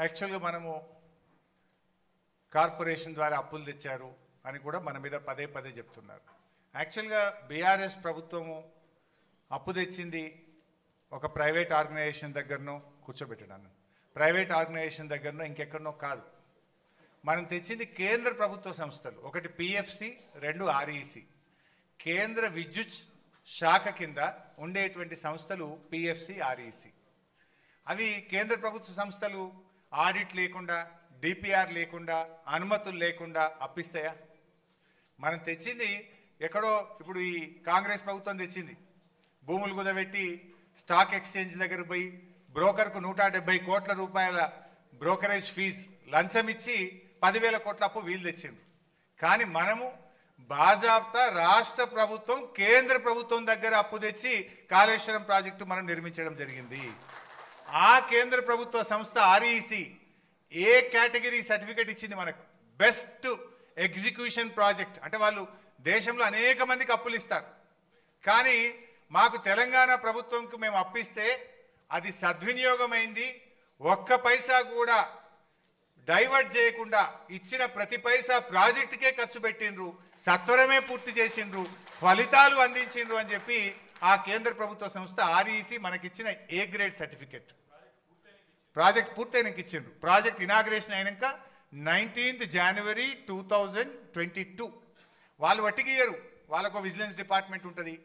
యాక్చువల్గా మనము కార్పొరేషన్ ద్వారా అప్పులు తెచ్చారు అని కూడా మన మీద పదే పదే చెప్తున్నారు. యాక్చువల్గా బీఆర్ఎస్ ప్రభుత్వము అప్పు తెచ్చింది ఒక ప్రైవేట్ ఆర్గనైజేషన్ దగ్గరనో కూర్చోబెట్టడాను, ప్రైవేట్ ఆర్గనైజేషన్ దగ్గరనో ఇంకెక్కడనో కాదు. మనం తెచ్చింది కేంద్ర ప్రభుత్వ సంస్థలు, ఒకటి పిఎఫ్సి, రెండు ఆర్ఈసి. కేంద్ర విద్యుత్ శాఖ కింద ఉండేటువంటి సంస్థలు పిఎఫ్సి, ఆర్ఈసి. అవి కేంద్ర ప్రభుత్వ సంస్థలు ఆడిట్ లేకుండా, డిపిఆర్ లేకుండా, అనుమతులు లేకుండా అప్పిస్తాయా? మనం తెచ్చింది ఎక్కడో, ఇప్పుడు ఈ కాంగ్రెస్ ప్రభుత్వం తెచ్చింది భూములు కుదబెట్టి స్టాక్ ఎక్స్చేంజ్ దగ్గర పోయి బ్రోకర్కు 170 కోట్ల రూపాయల బ్రోకరేజ్ ఫీజు లంచం ఇచ్చి 10,000 కోట్ల అప్పు వీలు తెచ్చిండ్రు. కానీ మనము బాజాబ్తా రాష్ట్ర ప్రభుత్వం కేంద్ర ప్రభుత్వం దగ్గర అప్పు తెచ్చి కాళేశ్వరం ప్రాజెక్టు మనం నిర్మించడం జరిగింది. ఆ కేంద్ర ప్రభుత్వ సంస్థ ఆర్ఈసి ఏ కేటగిరీ సర్టిఫికేట్ ఇచ్చింది మనకు? Best execution project. అంటే వాళ్ళు దేశంలో అనేక మందికి అప్పులు ఇస్తారు, కానీ మాకు తెలంగాణ ప్రభుత్వంకి మేము అప్పిస్తే అది సద్వినియోగమైంది, ఒక్క పైసా కూడా డైవర్ట్ చేయకుండా ఇచ్చిన ప్రతి పైసా ప్రాజెక్టుకే ఖర్చు పెట్టిండ్రు, సత్వరమే పూర్తి చేసిండ్రు, ఫలితాలు అందించిండ్రు అని చెప్పి ఆ కేంద్ర ప్రభుత్వ సంస్థ ఆర్ఈసి మనకిచ్చిన ఏ గ్రేడ్ సర్టిఫికెట్. ప్రాజెక్ట్ పూర్తయినాక ఇచ్చిండ్రు. ప్రాజెక్ట్ ఇనాగ్రేషన్ అయినాక 19th January 2022. వాళ్ళు వట్టిగియ్యరు, వాళ్ళకు విజిలెన్స్ డిపార్ట్మెంట్ ఉంటుంది,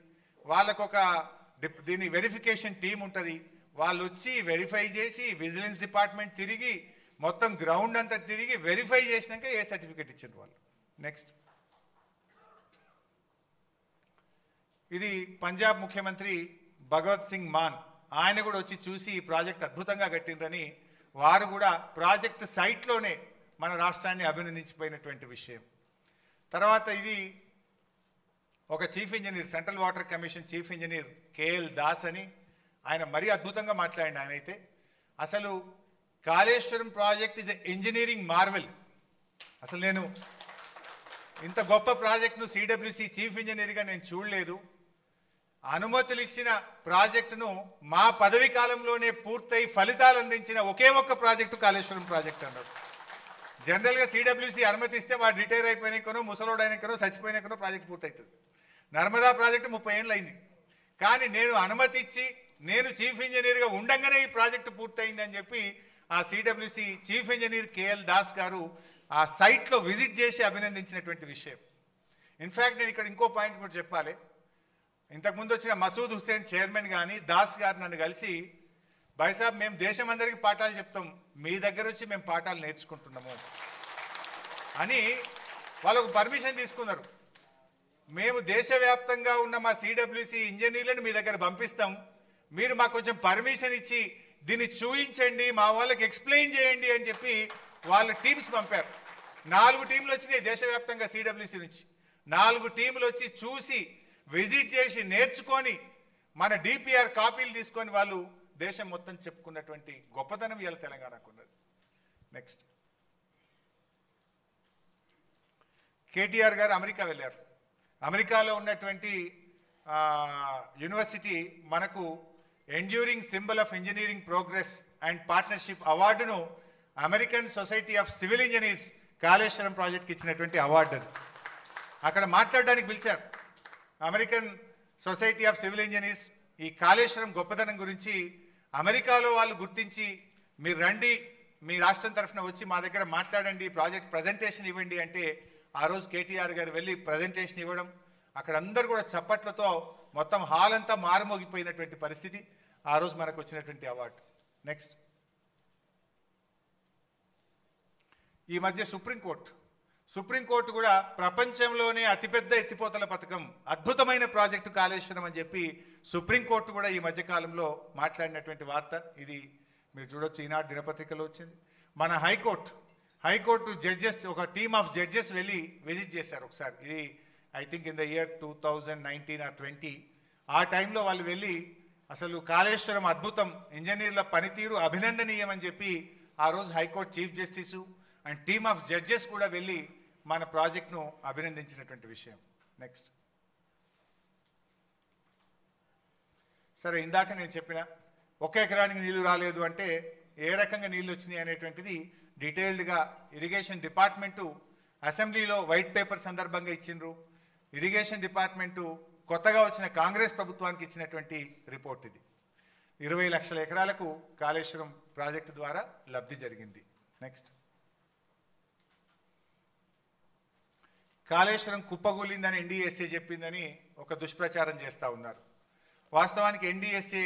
వాళ్ళకు ఒక దీని వెరిఫికేషన్ టీం ఉంటుంది. వాళ్ళు వచ్చి వెరిఫై చేసి విజిలెన్స్ డిపార్ట్మెంట్ తిరిగి మొత్తం గ్రౌండ్ అంతా తిరిగి వెరిఫై చేసినాక ఏ సర్టిఫికెట్ ఇచ్చిండ్రు వాళ్ళు. నెక్స్ట్, ఇది పంజాబ్ ముఖ్యమంత్రి భగవత్ సింగ్ మాన్, ఆయన కూడా వచ్చి చూసి ఈ ప్రాజెక్ట్ అద్భుతంగా కట్టిండ్రని వారు కూడా ప్రాజెక్ట్ సైట్లోనే మన రాష్ట్రాన్ని అభినందించిపోయినటువంటి విషయం. తర్వాత ఇది ఒక chief engineer, central water commission chief engineer KL Das అని, ఆయన మరీ అద్భుతంగా మాట్లాడింది. ఆయన అయితే అసలు Kaleshwaram project is a engineering Marvel. అసలు నేను ఇంత గొప్ప ప్రాజెక్టును సిడబ్ల్యూసి చీఫ్ ఇంజనీర్గా నేను చూడలేదు. అనుమతులు ఇచ్చిన ప్రాజెక్టును మా పదవి కాలంలోనే పూర్తయి ఫలితాలు అందించిన ఒకే ఒక్క ప్రాజెక్టు కాళేశ్వరం ప్రాజెక్ట్ అన్నారు. జనరల్గా సిడబ్ల్యూసి అనుమతిస్తే వాడు రిటైర్ అయిపోయినాకనో, ముసలోడైనాకనో, చచ్చిపోయినాకనో ప్రాజెక్ట్ పూర్తవుతుంది. నర్మదా ప్రాజెక్టు 30 ఏళ్ళు అయింది, కానీ నేను అనుమతి ఇచ్చి నేను చీఫ్ ఇంజనీర్గా ఉండంగానే ఈ ప్రాజెక్టు పూర్తయింది అని చెప్పి ఆ CWC chief engineer KL Das గారు ఆ సైట్లో విజిట్ చేసి అభినందించినటువంటి విషయం. ఇన్ఫ్యాక్ట్ నేను ఇక్కడ ఇంకో పాయింట్ కూడా చెప్పాలి. ఇంతకుముందు వచ్చిన మసూద్ హుస్సేన్ చైర్మన్ కానీ దాస్ గారు నన్ను కలిసి, భాయ్సాబ్ మేము దేశం అందరికీ పాఠాలు చెప్తాం, మీ దగ్గర వచ్చి మేము పాఠాలు నేర్చుకుంటున్నాము అని వాళ్ళకు పర్మిషన్ తీసుకున్నారు. మేము దేశవ్యాప్తంగా ఉన్న మా సిడబ్ల్యూసి ఇంజనీర్లను మీ దగ్గర పంపిస్తాం, మీరు మాకు కొంచెం పర్మిషన్ ఇచ్చి దీన్ని చూయించండి, మా వాళ్ళకి ఎక్స్ప్లెయిన్ చేయండి అని చెప్పి వాళ్ళ టీమ్స్ పంపారు. 4 టీంలు వచ్చినాయి దేశవ్యాప్తంగా సిడబ్ల్యూసి నుంచి. 4 టీంలు వచ్చి చూసి విజిట్ చేసి నేర్చుకొని మన డిపిఆర్ కాపీలు తీసుకొని వాళ్ళు దేశం మొత్తం చెప్పుకున్నటువంటి గొప్పతనం ఇవాళ తెలంగాణకు ఉన్నది. నెక్స్ట్, కేటీఆర్ గారు అమెరికా వెళ్ళారు. అమెరికాలో ఉన్నటువంటి యూనివర్సిటీ మనకు enduring symbol of engineering progress and partnership అవార్డును American Society of Civil Engineers Kaleshwaram ప్రాజెక్ట్కి ఇచ్చినటువంటి అవార్డు అది. అక్కడ మాట్లాడడానికి పిలిచారు American Society of Civil Engineers. ఈ కాళేశ్వరం గొప్పతనం గురించి అమెరికాలో వాళ్ళు గుర్తించి, మీరు రండి, మీ రాష్ట్రం తరఫున వచ్చి మా దగ్గర మాట్లాడండి, ప్రాజెక్ట్ ప్రజెంటేషన్ ఇవ్వండి అంటే ఆ రోజు కేటీఆర్ గారు వెళ్ళి ప్రజెంటేషన్ ఇవ్వడం, అక్కడ అందరూ కూడా చప్పట్లతో మొత్తం హాల్ అంతా మారుమోగిపోయినటువంటి పరిస్థితి. ఆ రోజు మనకు వచ్చినటువంటి అవార్డు. నెక్స్ట్, ఈ మధ్య సుప్రీంకోర్టు కూడా ప్రపంచంలోనే అతిపెద్ద ఎత్తిపోతల పథకం, అద్భుతమైన ప్రాజెక్టు కాళేశ్వరం అని చెప్పి సుప్రీంకోర్టు కూడా ఈ మధ్యకాలంలో మాట్లాడినటువంటి వార్త. ఇది మీరు చూడొచ్చు, ఈనాడు దినపత్రికలో వచ్చింది. మన హైకోర్టు జడ్జెస్, ఒక టీమ్ ఆఫ్ జడ్జెస్ వెళ్ళి విజిట్ చేశారు ఒకసారి. ఇది I think in the year 2019 or 20. ఆ టైంలో వాళ్ళు వెళ్ళి అసలు కాళేశ్వరం అద్భుతం, ఇంజనీర్ల పనితీరు అభినందనీయం అని చెప్పి ఆ రోజు high court chief justice and team of judges కూడా వెళ్ళి మన ప్రాజెక్ట్ను అభినందించినటువంటి విషయం. నెక్స్ట్, సరే ఇందాక నేను చెప్పిన 1 ఎకరానికి నీళ్లు రాలేదు అంటే ఏ రకంగా నీళ్ళు వచ్చినాయి అనేటువంటిది డీటెయిల్డ్గా ఇరిగేషన్ డిపార్ట్మెంటు అసెంబ్లీలో వైట్ పేపర్ సందర్భంగా ఇచ్చిండ్రు. ఇరిగేషన్ డిపార్ట్మెంటు కొత్తగా వచ్చిన కాంగ్రెస్ ప్రభుత్వానికి ఇచ్చినటువంటి రిపోర్ట్ ఇది. 20 లక్షల ఎకరాలకు కాళేశ్వరం ప్రాజెక్టు ద్వారా లబ్ధి జరిగింది. నెక్స్ట్, కాళేశ్వరం కుప్పగూలిందని ఎన్డీఎస్ఏ చెప్పిందని ఒక దుష్ప్రచారం చేస్తూ ఉన్నారు. వాస్తవానికి ఎన్డీఎస్ఏ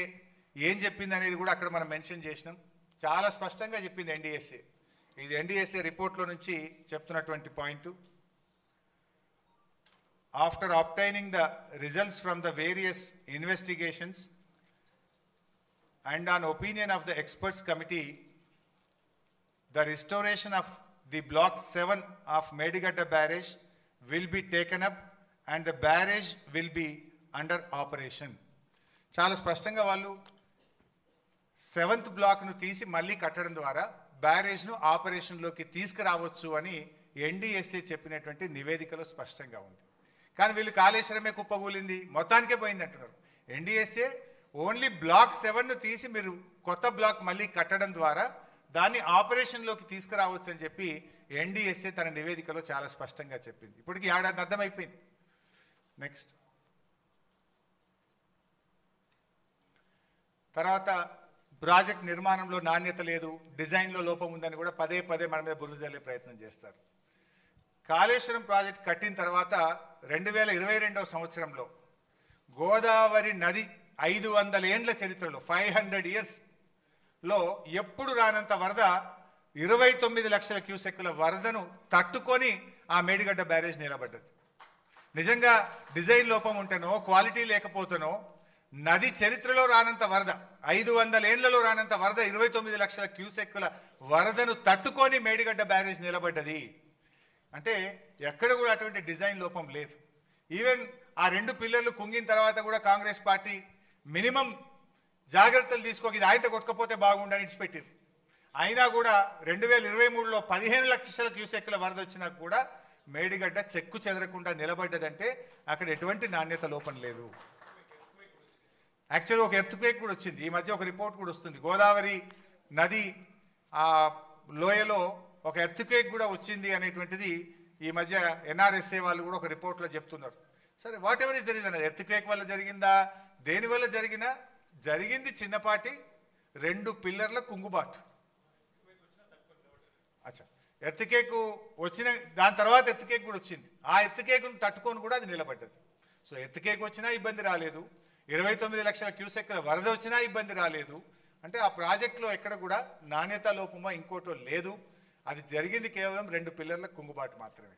ఏం చెప్పింది అనేది కూడా అక్కడ మనం మెన్షన్ చేసినాం. చాలా స్పష్టంగా చెప్పింది ఎన్డీఎస్ఏ. ఇది ఎన్డీఎస్ఏ రిపోర్ట్లో నుంచి చెప్తున్నటువంటి point. After obtaining the results from the various investigations and on opinion of the experts committee, the restoration of the block 7 of Medigadda barrage will be taken up and the barrage will be under operation. చాలా స్పష్టంగా వాళ్ళు 7th బ్లాక్ను తీసి మళ్ళీ కట్టడం ద్వారా బ్యారేజ్ను ఆపరేషన్లోకి తీసుకురావచ్చు అని ఎన్డీఎస్ఏ చెప్పినటువంటి నివేదికలో స్పష్టంగా ఉంది. కానీ వీళ్ళు కాళేశ్వరమే కుప్పగూలింది, మొత్తానికే పోయింది అంటున్నారు. ఎన్డీఎస్ఏ ఓన్లీ బ్లాక్ 7ను తీసి మీరు కొత్త బ్లాక్ మళ్ళీ కట్టడం ద్వారా దాన్ని ఆపరేషన్లోకి తీసుకురావచ్చు అని చెప్పి ఎన్డీఎస్ఏ తన నివేదికలో చాలా స్పష్టంగా చెప్పింది. ఇప్పటికి ఏడాది అర్థమైపోయింది. నెక్స్ట్, తర్వాత ప్రాజెక్ట్ నిర్మాణంలో నాణ్యత లేదు, డిజైన్లో లోపం ఉందని కూడా పదే పదే మన మీద బురద జల్లే ప్రయత్నం చేస్తారు. కాళేశ్వరం ప్రాజెక్ట్ కట్టిన తర్వాత 2022వ సంవత్సరంలో గోదావరి నది 500 ఏండ్ల చరిత్రలో 500 ఇయర్స్లో ఎప్పుడు రానంత వరద 29 లక్షల క్యూసెక్కుల వరదను తట్టుకొని ఆ మేడిగడ్డ బ్యారేజ్ నిలబడ్డది. నిజంగా డిజైన్ లోపం ఉంటేనో క్వాలిటీ లేకపోతేనో నది చరిత్రలో రానంత వరద 500 ఏండ్లలో రానంత వరద 29 లక్షల క్యూసెక్కుల వరదను తట్టుకొని మేడిగడ్డ బ్యారేజ్ నిలబడ్డది. అంటే ఎక్కడ కూడా అటువంటి డిజైన్ లోపం లేదు. ఈవెన్ ఆ 2 పిల్లర్లు కుంగిన తర్వాత కూడా కాంగ్రెస్ పార్టీ మినిమం జాగ్రత్తలు తీసుకోక ఇది ఆయన కొట్టకపోతే బాగుండని ఇడిచిపెట్టారు. అయినా కూడా 2023లో 15 లక్షల క్యూసెక్కుల వరద వచ్చినా కూడా మేడిగడ్డ చెక్కు చెదరకుండా నిలబడ్డదంటే అక్కడ ఎటువంటి నాణ్యత లోపం లేదు. యాక్చువల్గా ఒక ఎర్త్క్వేక్ కూడా వచ్చింది. ఈ మధ్య ఒక రిపోర్ట్ కూడా వస్తుంది, గోదావరి నది ఆ లోయలో ఒక ఎర్త్క్వేక్ కూడా వచ్చింది అనేటువంటిది ఈ మధ్య ఎన్ఆర్ఎస్ఏ వాళ్ళు కూడా ఒక రిపోర్ట్లో చెప్తున్నారు. సరే, what ever is the reason, earthquake వల్ల జరిగిందా, దేనివల్ల జరిగింది చిన్నపాటి 2 పిల్లర్ల కుంగుబాటు. అచ్చా, ఎర్త్క్వేక్ వచ్చిన దాని తర్వాత ఎర్త్క్వేక్ కూడా వచ్చింది. ఆ ఎర్త్క్వేక్ను తట్టుకొని కూడా అది నిలబడ్డది. సో ఎర్త్క్వేక్ వచ్చినా ఇబ్బంది రాలేదు, 29 లక్షల క్యూసెక్కుల వరద వచ్చినా ఇబ్బంది రాలేదు. అంటే ఆ ప్రాజెక్టులో ఎక్కడ కూడా నాణ్యత లోపమో ఇంకోటో లేదు. అది జరిగింది కేవలం 2 పిల్లర్ల కుంగుబాటు మాత్రమే.